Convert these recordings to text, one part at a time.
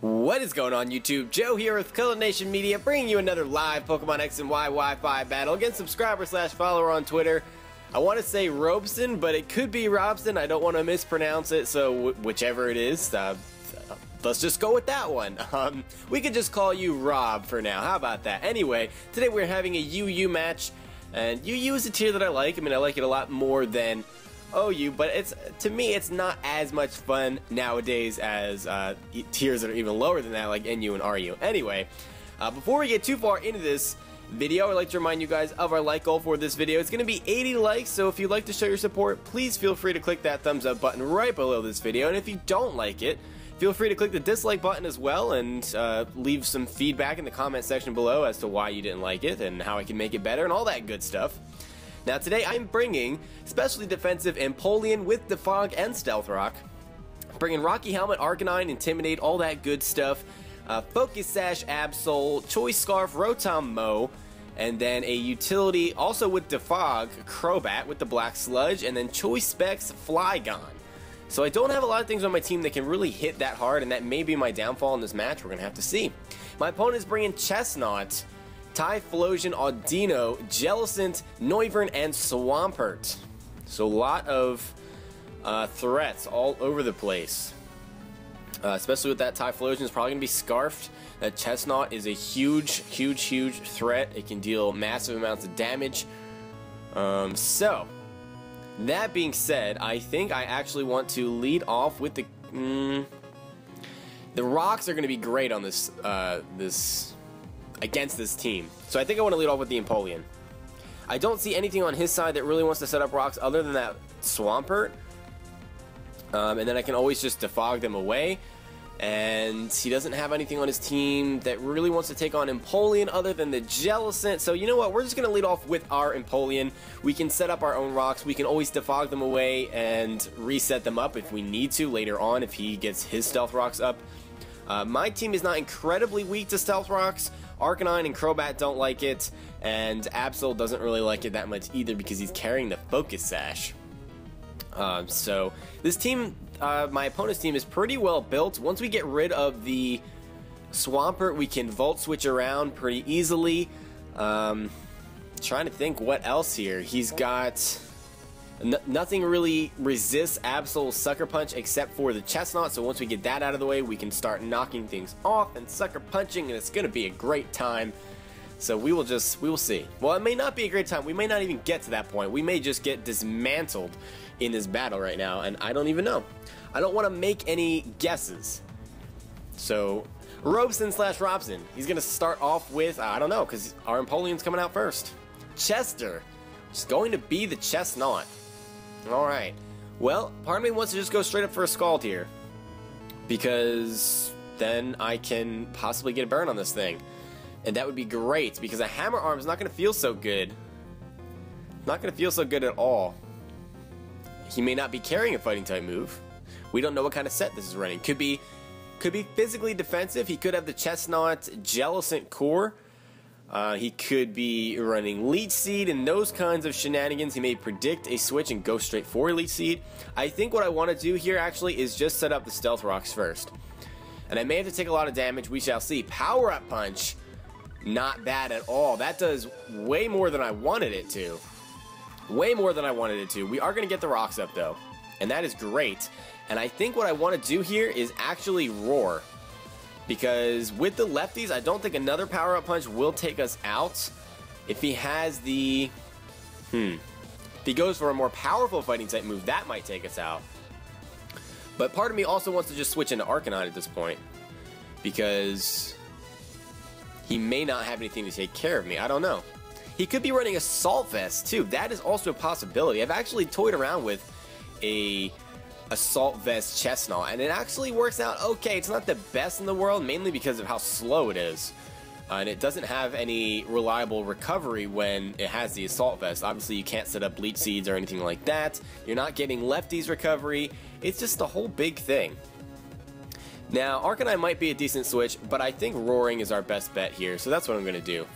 What is going on, YouTube? Joe here with Color Nation Media, bringing you another live Pokemon X and Y Wi-Fi battle against subscriber/follower on Twitter. I want to say Robson, but it could be Robson. I don't want to mispronounce it, so whichever it is, let's just go with that one. We could just call you Rob for now. How about that? Anyway, today we're having a UU match, and UU is a tier that I like. I mean, I like it a lot more than OU, but to me it's not as much fun nowadays as tiers that are even lower than that, like NU and RU. Anyway, before we get too far into this video, I'd like to remind you guys of our like goal for this video. It's going to be 80 likes, so if you'd like to show your support, please feel free to click that thumbs up button right below this video, and if you don't like it, feel free to click the dislike button as well and leave some feedback in the comment section below as to why you didn't like it and how I can make it better and all that good stuff. Now today I'm bringing Specially Defensive Empoleon with Defog and Stealth Rock, bringing Rocky Helmet, Arcanine, Intimidate, all that good stuff, Focus Sash, Absol, Choice Scarf, Rotom Mow, and then a utility also with Defog, Crobat with the Black Sludge, and then Choice Specs, Flygon. So I don't have a lot of things on my team that can really hit that hard, and that may be my downfall in this match. We're going to have to see. My opponent is bringing Chestnut, Typhlosion, Audino, Jellicent, Noivern, and Swampert. So a lot of threats all over the place. Especially with that Typhlosion, is probably going to be Scarfed. That Chestnut is a huge threat. It can deal massive amounts of damage. So, that being said, I think I actually want to lead off with the rocks are going to be great on this against this team. So I think I want to lead off with the Empoleon. I don't see anything on his side that really wants to set up rocks other than that Swampert. And then I can always just defog them away. And he doesn't have anything on his team that really wants to take on Empoleon other than the Jellicent. So you know what? We're just going to lead off with our Empoleon. We can set up our own rocks. We can always defog them away and reset them up if we need to later on if he gets his Stealth Rocks up. My team is not incredibly weak to Stealth Rocks. Arcanine and Crobat don't like it, and Absol doesn't really like it that much either because he's carrying the Focus Sash. So this team, my opponent's team, is pretty well built. Once we get rid of the Swampert, we can Volt Switch around pretty easily. Trying to think what else here. He's got nothing really resists Absol's Sucker Punch except for the Chestnut, so once we get that out of the way, we can start knocking things off and Sucker Punching, and it's going to be a great time. So we will see. Well, it may not be a great time. We may not even get to that point. We may just get dismantled in this battle right now, and I don't even know. I don't want to make any guesses. So, Robson/Robson. He's going to start off with, I don't know, because our Empoleon's coming out first. Chester. It's going to be the Chestnut. Alright. Well, part of me wants to just go straight up for a Scald here, because then I can possibly get a burn on this thing. And that would be great, because a Hammer Arm is not going to feel so good. Not going to feel so good at all. He may not be carrying a Fighting type move. We don't know what kind of set this is running. Could be physically defensive. He could have the Chestnut Jellicent core. He could be running Leech Seed and those kinds of shenanigans. He may predict a switch and go straight for Leech Seed. I think what I want to do here actually is just set up the Stealth Rocks first. And I may have to take a lot of damage. We shall see. Power Up Punch. Not bad at all. That does way more than I wanted it to. Way more than I wanted it to. We are going to get the rocks up though. And that is great. And I think what I want to do here is actually Roar. Because with the lefties, I don't think another Power Up Punch will take us out. If he has the... If he goes for a more powerful Fighting type move, that might take us out. But part of me also wants to just switch into Arcanine at this point. Because he may not have anything to take care of me. I don't know. He could be running Assault Vest too. That is also a possibility. I've actually toyed around with a Assault Vest Chestnut, and it actually works out okay. It's not the best in the world, mainly because of how slow it is. And it doesn't have any reliable recovery when it has the Assault Vest. Obviously, you can't set up Leech Seeds or anything like that. You're not getting lefties recovery. It's just a whole big thing. Now, Arcanine might be a decent switch, but I think Roaring is our best bet here, so that's what I'm going to do.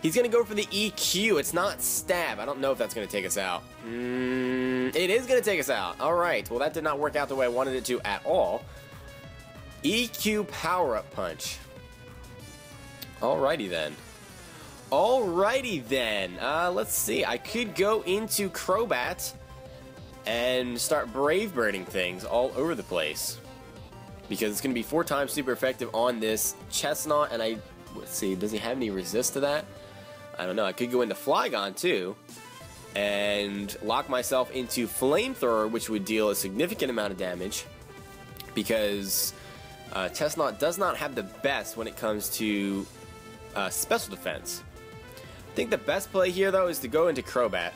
He's going to go for the EQ. It's not Stab. I don't know if that's going to take us out. It is going to take us out. Alright. Well, that did not work out the way I wanted it to at all. EQ power-up punch. Alrighty then. Alrighty then. Let's see. I could go into Crobat and start Brave Birding things all over the place. Because it's going to be 4 times super effective on this Chestnut, and let's see, does he have any resist to that? I don't know. I could go into Flygon too and lock myself into Flamethrower, which would deal a significant amount of damage because Chestnut does not have the best when it comes to special defense. I think the best play here though is to go into Crobat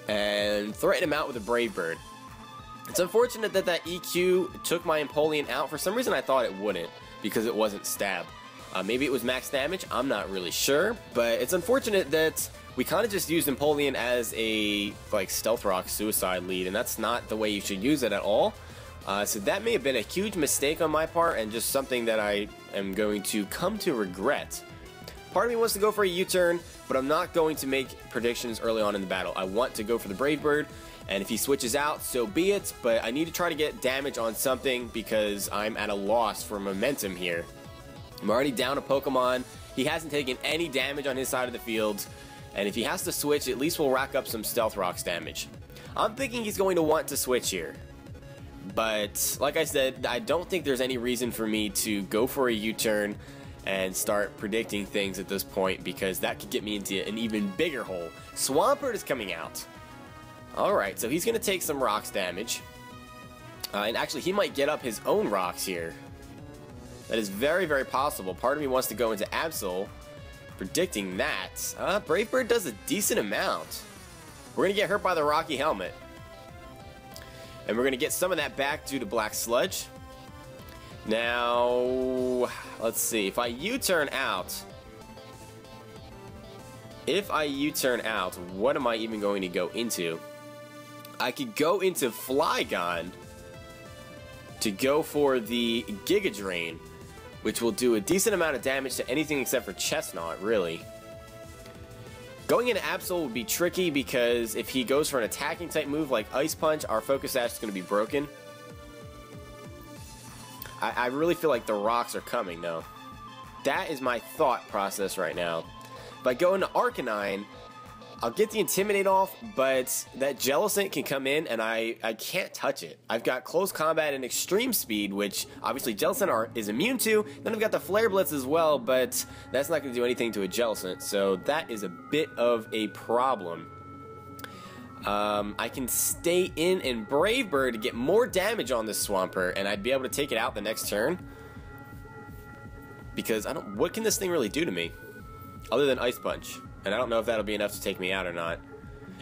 and threaten him out with a Brave Bird. It's unfortunate that EQ took my Empoleon out. For some reason I thought it wouldn't because it wasn't Stab. Maybe it was max damage, I'm not really sure, but it's unfortunate that we kind of just used Empoleon as a Stealth Rock suicide lead, and that's not the way you should use it at all. So that may have been a huge mistake on my part and just something that I am going to come to regret. Part of me wants to go for a U-turn, but I'm not going to make predictions early on in the battle. I want to go for the Brave Bird, and if he switches out, so be it, but I need to try to get damage on something because I'm at a loss for momentum here. I'm already down a Pokemon. He hasn't taken any damage on his side of the field, and if he has to switch, at least we'll rack up some Stealth Rocks damage. I'm thinking he's going to want to switch here. But, like I said, I don't think there's any reason for me to go for a U-turn and start predicting things at this point because that could get me into an even bigger hole. Swampert is coming out. Alright, so he's going to take some Rocks damage. And actually, he might get up his own Rocks here. That is very, very possible. Part of me wants to go into Absol, predicting that. Brave Bird does a decent amount. We're going to get hurt by the Rocky Helmet. And we're going to get some of that back due to Black Sludge. Now, let's see. If I U-turn out, what am I even going to go into? I could go into Flygon to go for the Giga Drain, which will do a decent amount of damage to anything except for Chestnut, really. Going into Absol would be tricky because if he goes for an attacking type move like Ice Punch, our Focus Sash is going to be broken. I really feel like the rocks are coming, though. That is my thought process right now. If I go into Arcanine, I'll get the Intimidate off, but that Jellicent can come in and I can't touch it. I've got Close Combat and Extreme Speed, which obviously Jellicent is immune to. Then I've got the Flare Blitz as well, but that's not going to do anything to a Jellicent, so that is a bit of a problem. I can stay in and Brave Bird to get more damage on this Swampert, and I'd be able to take it out the next turn. Because what can this thing really do to me? Other than Ice Punch. And I don't know if that'll be enough to take me out or not.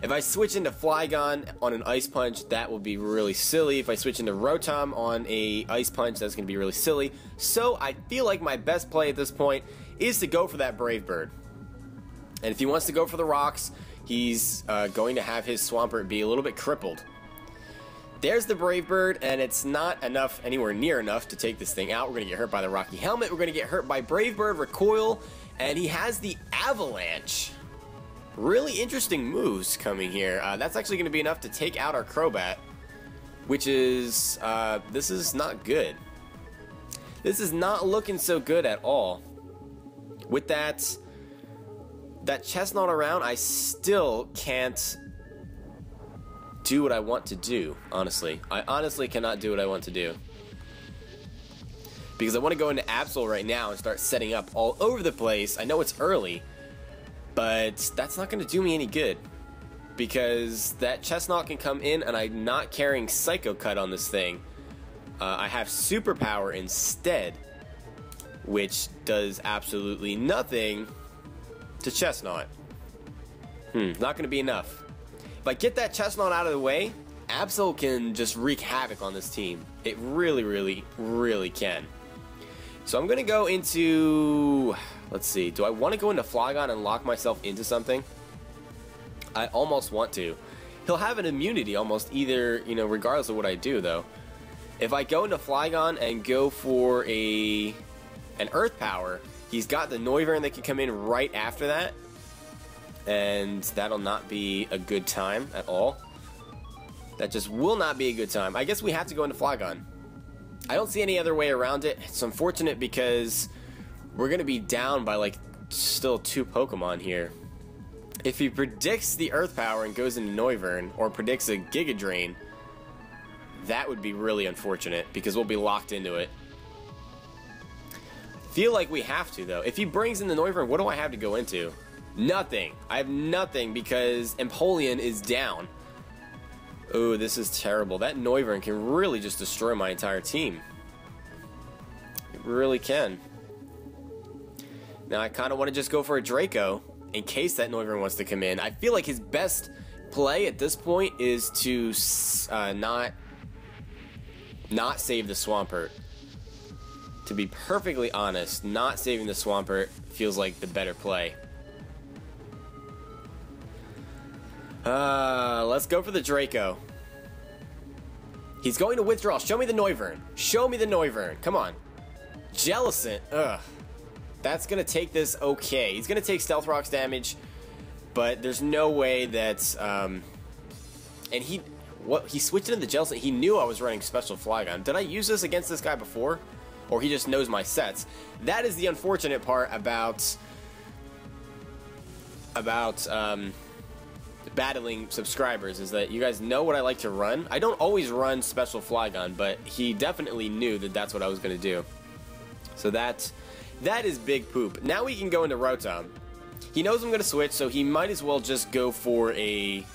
If I switch into Flygon on an Ice Punch, that will be really silly. If I switch into Rotom on a Ice Punch, that's going to be really silly. So I feel like my best play at this point is to go for that Brave Bird. And if he wants to go for the rocks, he's going to have his Swampert be a little bit crippled. There's the Brave Bird, and it's not enough, anywhere near enough to take this thing out. We're going to get hurt by the Rocky Helmet. We're going to get hurt by Brave Bird, Recoil, and he has the Avalanche. Really interesting moves coming here. That's actually going to be enough to take out our Crobat, which is, this is not good. This is not looking so good at all. With that Chestnut around, I still can't do what I want to do, honestly. I honestly cannot do what I want to do. Because I want to go into Absol right now and start setting up all over the place. I know it's early, but that's not going to do me any good. Because that Chestnut can come in and I'm not carrying Psycho Cut on this thing. I have Superpower instead, which does absolutely nothing to Chestnut. Not going to be enough. If I get that Chestnut out of the way, Absol can just wreak havoc on this team. It really, really, really can. So I'm going to go into... Let's see. Do I want to go into Flygon and lock myself into something? I almost want to. He'll have an immunity almost either, you know, regardless of what I do, though. If I go into Flygon and go for an Earth Power, he's got the Noivern that can come in right after that. And that'll not be a good time at all. That just will not be a good time. I guess we have to go into Flygon. I don't see any other way around it. It's unfortunate because we're going to be down by like still 2 Pokemon here. If he predicts the Earth Power and goes into Noivern, or predicts a Giga Drain, that would be really unfortunate because we'll be locked into it. Feel like we have to though. If he brings in the Noivern, what do I have to go into? Nothing. I have nothing because Empoleon is down. Oh, this is terrible. That Noivern can really just destroy my entire team. It really can. Now I kind of want to just go for a Draco in case that Noivern wants to come in. I feel like his best play at this point is to not save the Swampert. To be perfectly honest, not saving the Swampert feels like the better play. Let's go for the Draco. He's going to withdraw. Show me the Noivern. Show me the Noivern. Come on. Jellicent. Ugh. That's going to take this okay. He's going to take Stealth Rock's damage, but there's no way that... and he switched into the Jellicent. He knew I was running Special Flygon. Did I use this against this guy before? Or he just knows my sets? That is the unfortunate part about battling subscribers, is that you guys know what I like to run. I don't always run Special Flygon, but he definitely knew that that's what I was going to do. So that is big poop. Now we can go into Rotom. He knows I'm going to switch, so he might as well just go for a...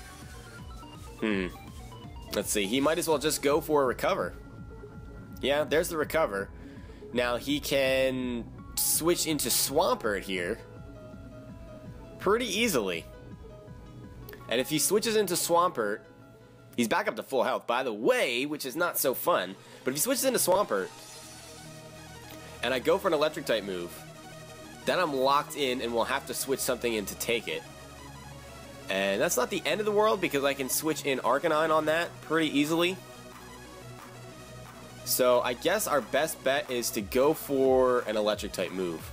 Let's see. He might as well just go for a Recover. Yeah, there's the Recover. Now he can switch into Swampert here pretty easily. And if he switches into Swampert, he's back up to full health, by the way, which is not so fun. But if he switches into Swampert, and I go for an Electric type move, then I'm locked in and will have to switch something in to take it. And that's not the end of the world because I can switch in Arcanine on that pretty easily. So I guess our best bet is to go for an Electric type move.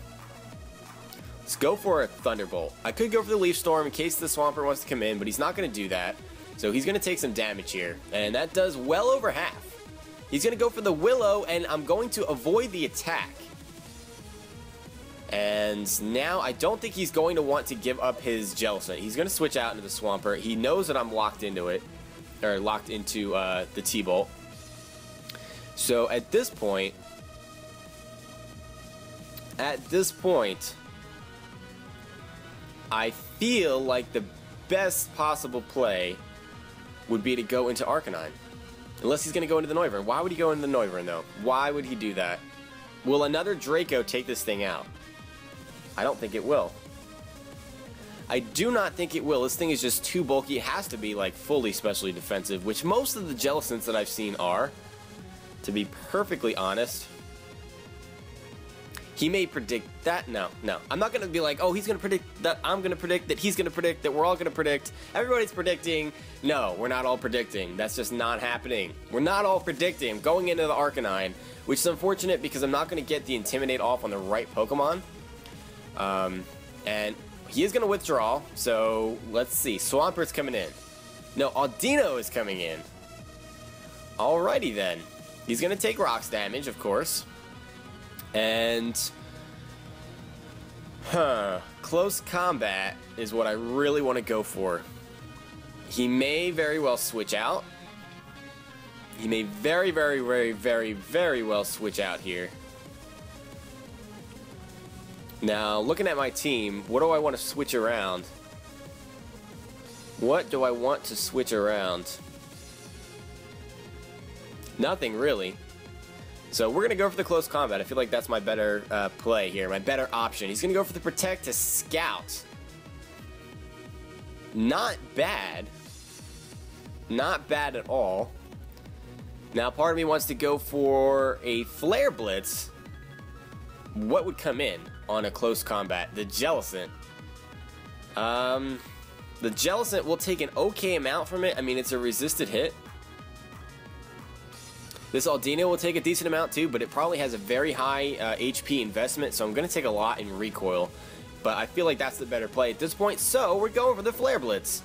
Let's go for a Thunderbolt. I could go for the Leaf Storm in case the Swampert wants to come in, but he's not going to do that. So he's going to take some damage here, and that does well over half. He's going to go for the Willow, and I'm going to avoid the attack. And now I don't think he's going to want to give up his Jellicent. He's going to switch out into the Swampert. He knows that I'm locked into it, or locked into the T-Bolt. So at this point, I feel like the best possible play would be to go into Arcanine. Unless he's going to go into the Noivern. Why would he go into the Noivern, though? Why would he do that? Will another Draco take this thing out? I don't think it will. I do not think it will. This thing is just too bulky. It has to be, like, fully specially defensive, which most of the Jellicents that I've seen are, to be perfectly honest. He may predict that. No. I'm not going to be like, oh, he's going to predict that. I'm going to predict that. He's going to predict that. We're all going to predict. Everybody's predicting. No, we're not all predicting. That's just not happening. We're not all predicting. I'm going into the Arcanine, which is unfortunate because I'm not going to get the Intimidate off on the right Pokemon. And he is going to withdraw. So let's see. Swampert's coming in. No, Audino is coming in. Alrighty then. He's going to take Rocks damage, of course. And, close combat is what I really want to go for. He may very well switch out. He may very well switch out here. Now, looking at my team, what do I want to switch around? What do I want to switch around? Nothing, really. So we're going to go for the close combat. I feel like that's my better play here, my better option. He's going to go for the Protect to Scout. Not bad. Not bad at all. Now, part of me wants to go for a Flare Blitz. What would come in on a close combat? The Jellicent. The Jellicent will take an okay amount from it. I mean, it's a resisted hit. This Audino will take a decent amount too, but it probably has a very high HP investment, so I'm going to take a lot in recoil. But I feel like that's the better play at this point, so we're going for the Flare Blitz.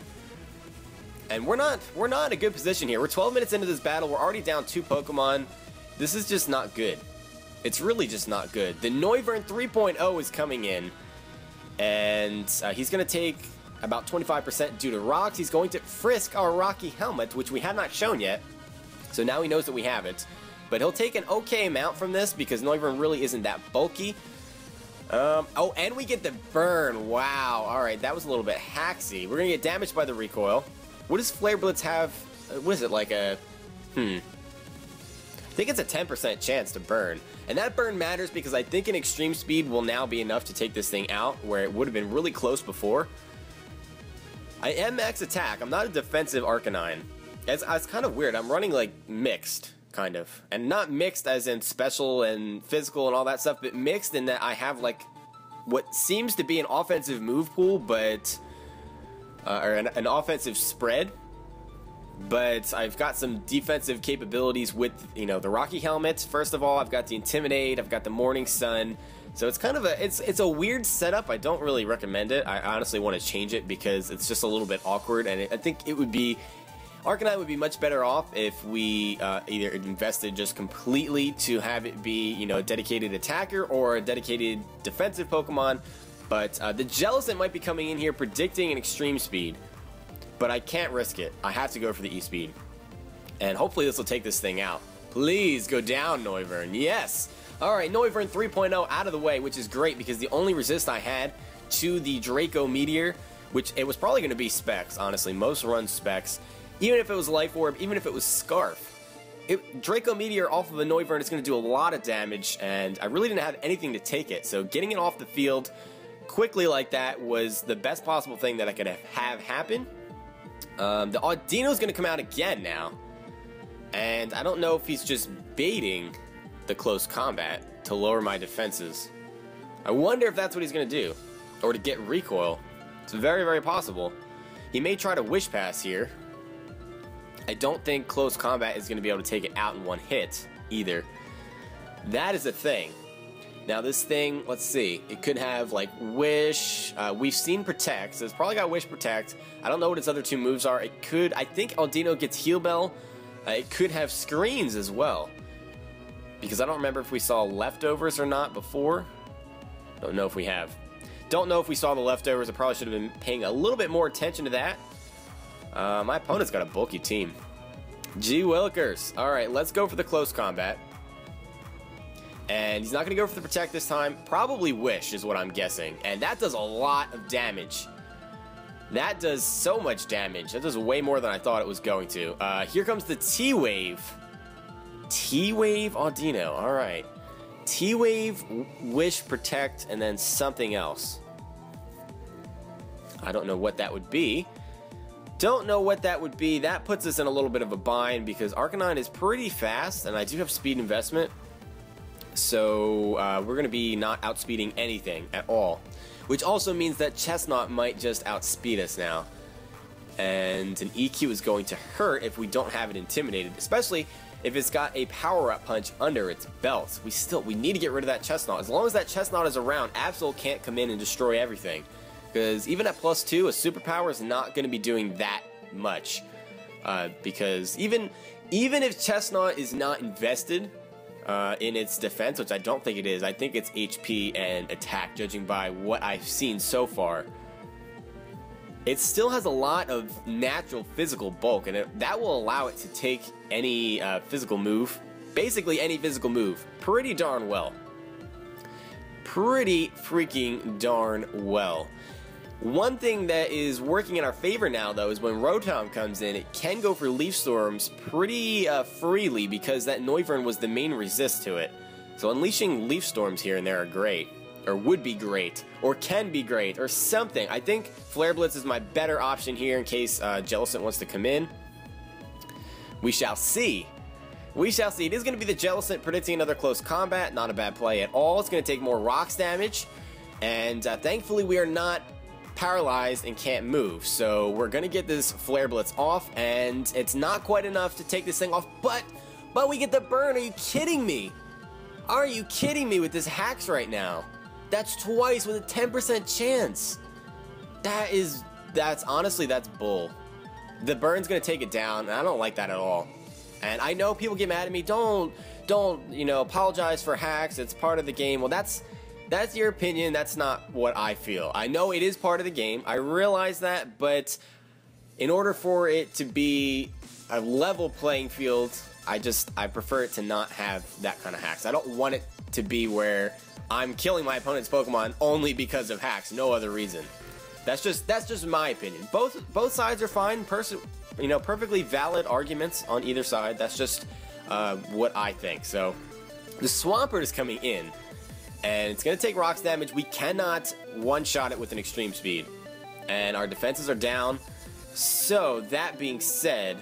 And we're not in a good position here. We're 12 minutes into this battle. We're already down 2 Pokemon. This is just not good. It's really just not good. The Noivern 3.0 is coming in, and he's going to take about 25% due to rocks. He's going to frisk our Rocky helmet, which we have not shown yet, so now he knows that we have it. But he'll take an okay amount from this because Noivern really isn't that bulky. Oh, and we get the burn. Wow. Alright, that was a little bit hacksy. We're going to get damaged by the recoil. What does Flare Blitz have? What is it, like a... I think it's a 10% chance to burn. And that burn matters because I think an extreme speed will now be enough to take this thing out, where it would have been really close before. I am max attack. I'm not a defensive Arcanine. It's kind of weird. I'm running like mixed, kind of. And not mixed as in special and physical and all that stuff, but mixed in that I have like what seems to be an offensive move pool, but... or an offensive spread. But I've got some defensive capabilities with, you know, the Rocky helmet. First of all, I've got the Intimidate, I've got the Morning Sun. So it's kind of a, it's a weird setup. I don't really recommend it. I honestly want to change it because it's just a little bit awkward, and I think it would be, Arcanine would be much better off if we either invested just completely to have it be, you know, a dedicated attacker or a dedicated defensive Pokemon. But the Jellicent might be coming in here predicting an extreme speed. But I can't risk it. I have to go for the E-Speed. And hopefully this will take this thing out. Please go down, Noivern. Yes! Alright, Noivern 3.0 out of the way, which is great because the only resist I had to the Draco Meteor, which it was probably going to be Specs, honestly. Most run Specs. Even if it was Life Orb, even if it was Scarf. Draco Meteor off of a Noivern is going to do a lot of damage, and I really didn't have anything to take it. So getting it off the field quickly like that was the best possible thing that I could have happen. The Audino is going to come out again now, and I don't know if he's just baiting the close combat to lower my defenses. I wonder if that's what he's going to do, or to get recoil. It's very, very possible. He may try to Wish Pass here. I don't think close combat is going to be able to take it out in one hit either. That is a thing. Now this thing, let's see, it could have like Wish, we've seen Protect, so it's probably got Wish Protect. I don't know what its other two moves are. It could, I think Audino gets Heal Bell. It could have Screens as well. Because I don't remember if we saw Leftovers or not before. Don't know if we have. Don't know if we saw the Leftovers. I probably should have been paying a little bit more attention to that. My opponent's got a bulky team. Gee Willikers. Alright, let's go for the close combat. And he's not going to go for the Protect this time. Probably Wish is what I'm guessing. And that does a lot of damage. That does so much damage. That does way more than I thought it was going to. Here comes the T-Wave. T-Wave Audino. Alright. T-Wave, Wish, Protect, and then something else. I don't know what that would be. Don't know what that would be. That puts us in a little bit of a bind because Arcanine is pretty fast, and I do have speed investment. So we're going to be not outspeeding anything at all. Which also means that Chestnut might just outspeed us now. And an EQ is going to hurt if we don't have it intimidated. Especially if it's got a power-up punch under its belt. We need to get rid of that Chestnut. As long as that Chestnut is around, Absol can't come in and destroy everything. Because even at +2, a superpower is not going to be doing that much. Because even if Chestnut is not invested in its defense, which I don't think it is, I think it's HP and attack, judging by what I've seen so far. It still has a lot of natural physical bulk, and that will allow it to take any physical move, basically any physical move, pretty darn well. Pretty freaking darn well. One thing that is working in our favor now, though, is when Rotom comes in, it can go for Leaf Storms pretty freely because that Noivern was the main resist to it. So unleashing Leaf Storms here and there are great, or would be great, or can be great, or something. I think Flare Blitz is my better option here in case Jellicent wants to come in. We shall see. We shall see. It is going to be the Jellicent predicting another close combat. Not a bad play at all. It's going to take more rocks damage, and thankfully we are not paralyzed and can't move, so we're gonna get this Flare Blitz off, and it's not quite enough to take this thing off, but we get the burn. Are you kidding me? Are you kidding me with this hacks right now? That's twice with a 10% chance. That's honestly, that's bull. The burn's gonna take it down, and I don't like that at all. And I know people get mad at me, don't don't, you know, apologize for hacks. It's part of the game. Well, that's your opinion. That's not what I feel. I know it is part of the game. I realize that, but in order for it to be a level playing field, I prefer it to not have that kind of hacks. I don't want it to be where I'm killing my opponent's Pokemon only because of hacks, no other reason. That's just my opinion. Both sides are fine. You know, perfectly valid arguments on either side. That's just what I think. So the Swampert is coming in, and it's going to take rocks damage. We cannot one-shot it with an extreme speed, and our defenses are down. So that being said,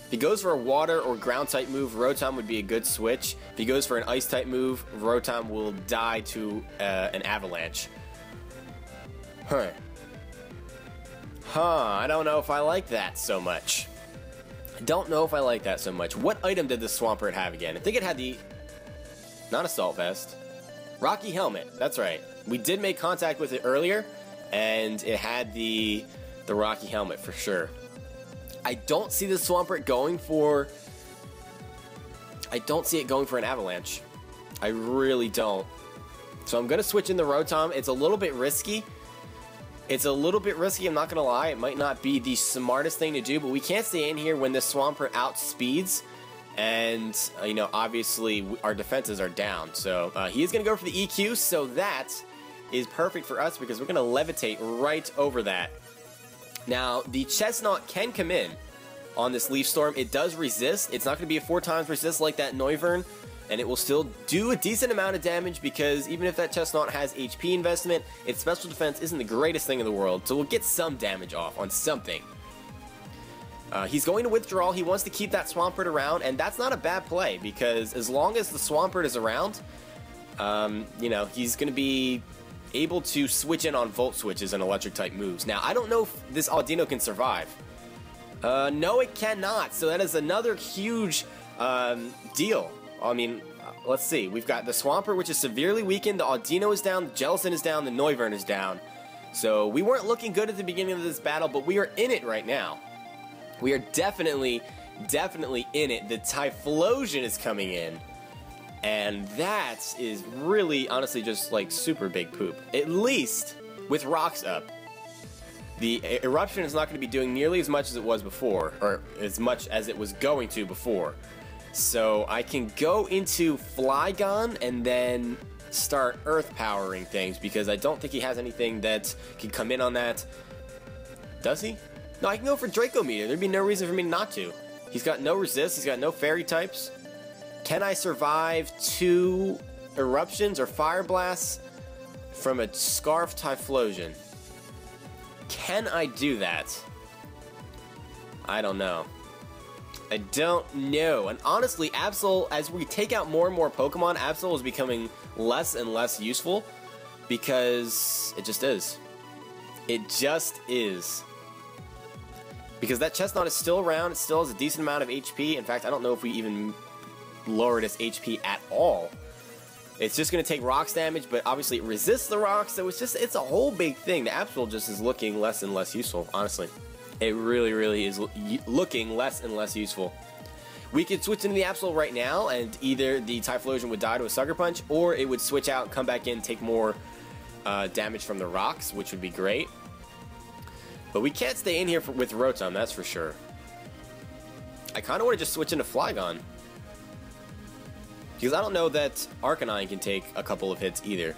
if he goes for a water or ground type move, Rotom would be a good switch. If he goes for an ice type move, Rotom will die to an avalanche. I don't know if I like that so much. What item did the Swampert have again? I think it had the... Not Assault Vest. Rocky Helmet, that's right. We did make contact with it earlier, and it had the Rocky Helmet for sure. I don't see the Swampert going for... I don't see it going for an Avalanche. I really don't. So I'm going to switch in the Rotom. It's a little bit risky. I'm not going to lie. It might not be the smartest thing to do, but we can't stay in here when the Swampert outspeeds. And, you know, obviously our defenses are down. So he is going to go for the EQ, so that is perfect for us because we're going to levitate right over that. Now, the Chestnut can come in on this Leaf Storm. It does resist. It's not going to be a 4x resist like that Noivern, and it will still do a decent amount of damage because even if that Chestnut has HP investment, its special defense isn't the greatest thing in the world, so we'll get some damage off on something. He's going to withdraw. He wants to keep that Swampert around, and that's not a bad play because as long as the Swampert is around, you know, he's going to be able to switch in on Volt Switches and Electric type moves. Now, I don't know if this Audino can survive. No, it cannot, so that is another huge deal. I mean, let's see. We've got the Swampert, which is severely weakened. The Audino is down. The Jellicent is down. The Noivern is down. So we weren't looking good at the beginning of this battle, but we are in it right now. We are definitely in it. The Typhlosion is coming in. And that is really, honestly, just like super big poop. At least with rocks up. The Eruption is not going to be doing nearly as much as it was before, or as much as it was going to before. So I can go into Flygon and then start Earth powering things because I don't think he has anything that can come in on that. Does he? No, I can go for Draco Meteor. There'd be no reason for me not to. He's got no resist. He's got no fairy types. Can I survive 2 Eruptions or Fire Blasts from a Scarf Typhlosion? Can I do that? I don't know. I don't know. And honestly, Absol, as we take out more and more Pokemon, Absol is becoming less and less useful because it just is. It just is. Because that Chestnut is still around. It still has a decent amount of HP. In fact, I don't know if we even lowered its HP at all. It's just going to take rocks damage, but obviously it resists the rocks, so it's a whole big thing. The Absol just is looking less and less useful, honestly. It really is looking less and less useful. We could switch into the Absol right now, and either the Typhlosion would die to a Sucker Punch, or it would switch out, come back in, take more damage from the rocks, which would be great. But we can't stay in here with Rotom, that's for sure. I kind of want to just switch into Flygon. Because I don't know that Arcanine can take a couple of hits either.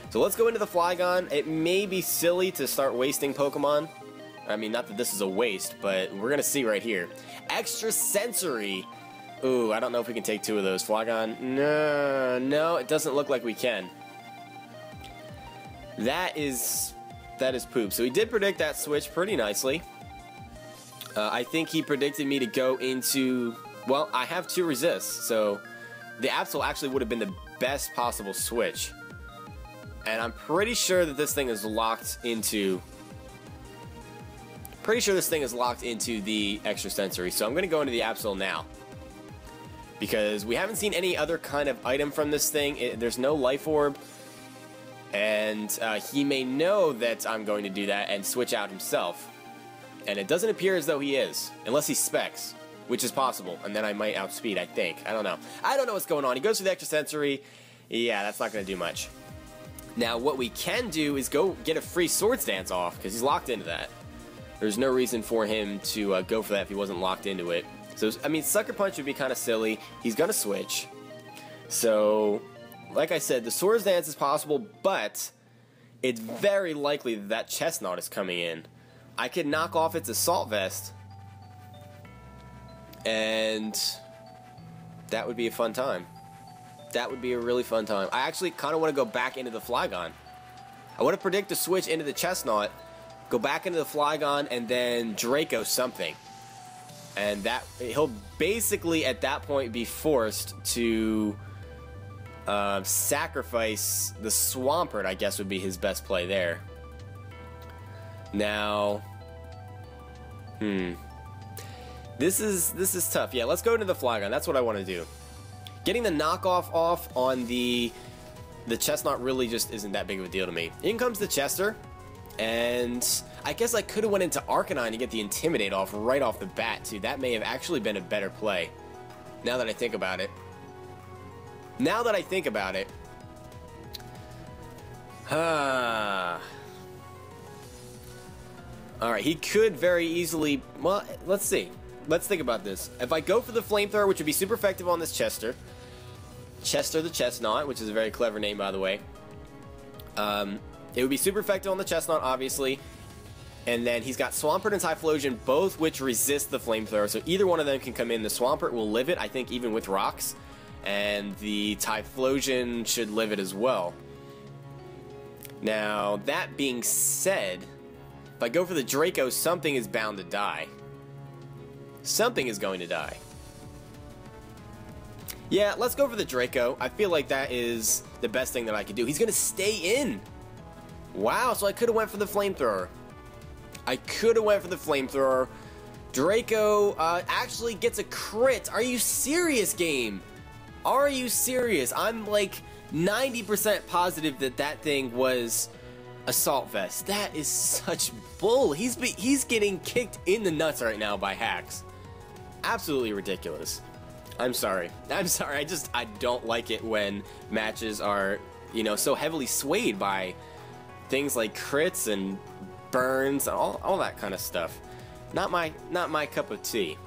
So let's go into the Flygon. It may be silly to start wasting Pokemon. I mean, not that this is a waste, but we're going to see right here. Extra Sensory. Ooh, I don't know if we can take 2 of those. Flygon. No, it doesn't look like we can. That is poop. So he did predict that switch pretty nicely. I think he predicted me to go into... Well, I have 2 resists, so the Absol actually would have been the best possible switch. And I'm pretty sure that this thing is locked into... the Extra Sensory. So I'm going to go into the Absol now. Because we haven't seen any other kind of item from this thing. There's no Life Orb. And he may know that I'm going to do that and switch out himself. And it doesn't appear as though he is. Unless he specs. which is possible, and then I might outspeed, I think. I don't know. I don't know what's going on. He goes for the extra sensory. Yeah, that's not going to do much. Now, what we can do is go get a free Swords Dance off, because he's locked into that. There's no reason for him to go for that if he wasn't locked into it. So, I mean, Sucker Punch would be kind of silly. He's going to switch. So, like I said, the Swords Dance is possible, but it's very likely that that Chestnut is coming in. I could knock off its Assault Vest, and that would be a fun time. That would be a really fun time. I actually kind of want to go back into the Flygon. I want to predict a switch into the Chestnut, go back into the Flygon, and then Draco something. And that he'll basically at that point be forced to sacrifice the Swampert, I guess would be his best play there. Now, this is tough. Yeah, let's go into the Flygon. That's what I want to do. Getting the knockoff off on the Chestnut really just isn't that big of a deal to me. In comes the Chester, and I guess I could have went into Arcanine to get the Intimidate off right off the bat, too. That may have actually been a better play, now that I think about it. Now that I think about it. Alright, he could very easily... Well, let's see. Let's think about this. If I go for the Flamethrower, which would be super effective on this Chester. Chester the Chestnut, which is a very clever name, by the way. It would be super effective on the Chestnut, obviously. And then he's got Swampert and Typhlosion, both which resist the Flamethrower. So either one of them can come in. The Swampert will live it, I think, even with rocks. And the Typhlosion should live it as well. Now, that being said, if I go for the Draco, something is bound to die. Something is going to die. Yeah, let's go for the Draco. I feel like that is the best thing that I could do. He's going to stay in. Wow, so I could have went for the Flamethrower. I could have went for the Flamethrower. Draco actually gets a crit. Are you serious, game? Are you serious? I'm like 90% positive that that thing was Assault Vest. That is such bull. He's getting kicked in the nuts right now by hacks. Absolutely ridiculous. I'm sorry. I'm sorry. I don't like it when matches are, you know, so heavily swayed by things like crits and burns and all that kind of stuff. Not my cup of tea.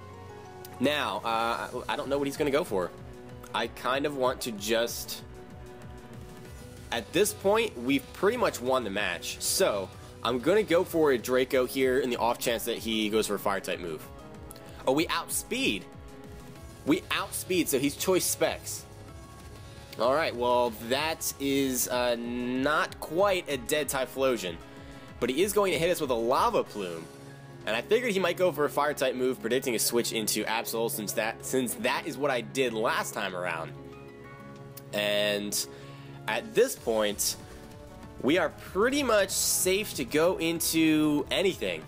Now, I don't know what he's going to go for. I kind of want to just... At this point, we've pretty much won the match. So, I'm going to go for a Draco here in the off chance that he goes for a Fire-type move. Oh, we outspeed. We outspeed, so he's Choice Specs. Alright, well, that is not quite a dead Typhlosion. But he is going to hit us with a Lava Plume. And I figured he might go for a Fire-type move, predicting a switch into Absol, since that is what I did last time around. And at this point, we are pretty much safe to go into anything.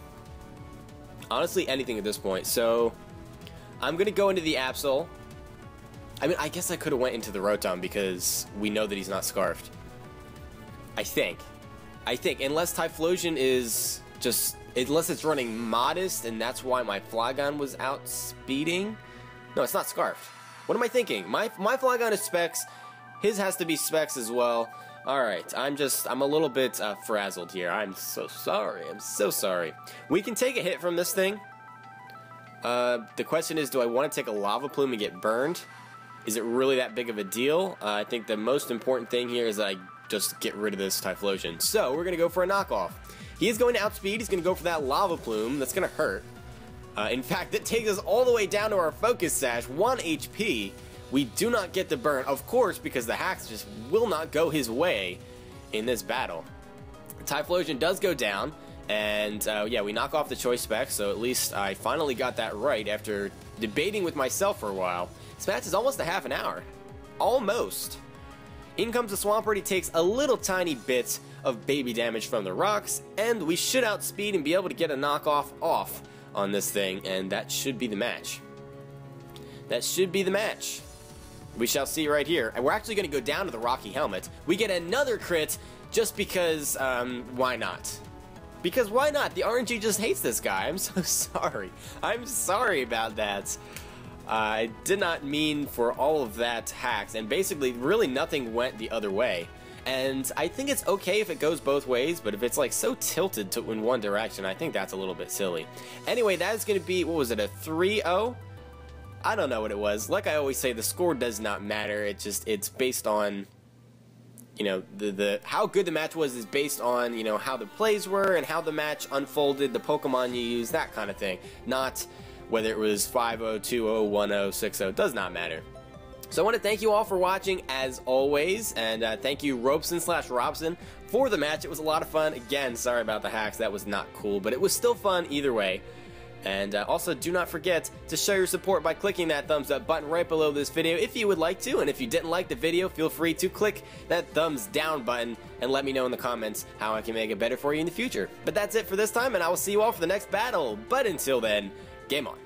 Honestly, anything at this point. So, I'm going to go into the Absol. I mean, I guess I could have went into the Rotom because we know that he's not Scarfed. I think. Unless Typhlosion is just... Unless it's running Modest, and that's why my Flygon was outspeeding. No, it's not Scarfed. What am I thinking? My Flygon is Specs. His has to be Specs as well. Alright, I'm a little bit frazzled here. I'm so sorry. I'm so sorry. We can take a hit from this thing. The question is, do I want to take a Lava Plume and get burned? Is it really that big of a deal? I think the most important thing here is that I just get rid of this Typhlosion. So, we're going to go for a knockoff. He is going to outspeed. He's going to go for that Lava Plume. That's going to hurt. In fact, that takes us all the way down to our Focus Sash. 1 HP. We do not get the burn, of course, because the hacks just will not go his way in this battle. Typhlosion does go down, and yeah, we knock off the Choice Spec, so at least I finally got that right after debating with myself for a while. This match is almost a half an hour. Almost. In comes the Swampert. He takes a little tiny bit of baby damage from the rocks, and we should outspeed and be able to get a knockoff off on this thing, and that should be the match. That should be the match. We shall see right here. And we're actually going to go down to the Rocky Helmet. We get another crit just because, why not? Because why not? The RNG just hates this guy. I'm so sorry. I'm sorry about that. I did not mean for all of that hacks, and basically really nothing went the other way. And I think it's okay if it goes both ways, but if it's like so tilted to in one direction, I think that's a little bit silly. Anyway, that is going to be, what was it, a 3-0? I don't know what it was. Like I always say, the score does not matter. It's based on, you know, the how good the match was is based on, you know, how the plays were and how the match unfolded, the Pokemon you use, that kind of thing. Not whether it was 5-0, 2-0, 1-0, 6-0, does not matter. So I want to thank you all for watching as always, and thank you Robeson/Robson for the match. It was a lot of fun. Again, sorry about the hacks, that was not cool, but it was still fun either way. And also, do not forget to show your support by clicking that thumbs up button right below this video if you would like to, and if you didn't like the video, feel free to click that thumbs down button and let me know in the comments how I can make it better for you in the future. But that's it for this time, and I will see you all for the next battle. But until then, game on.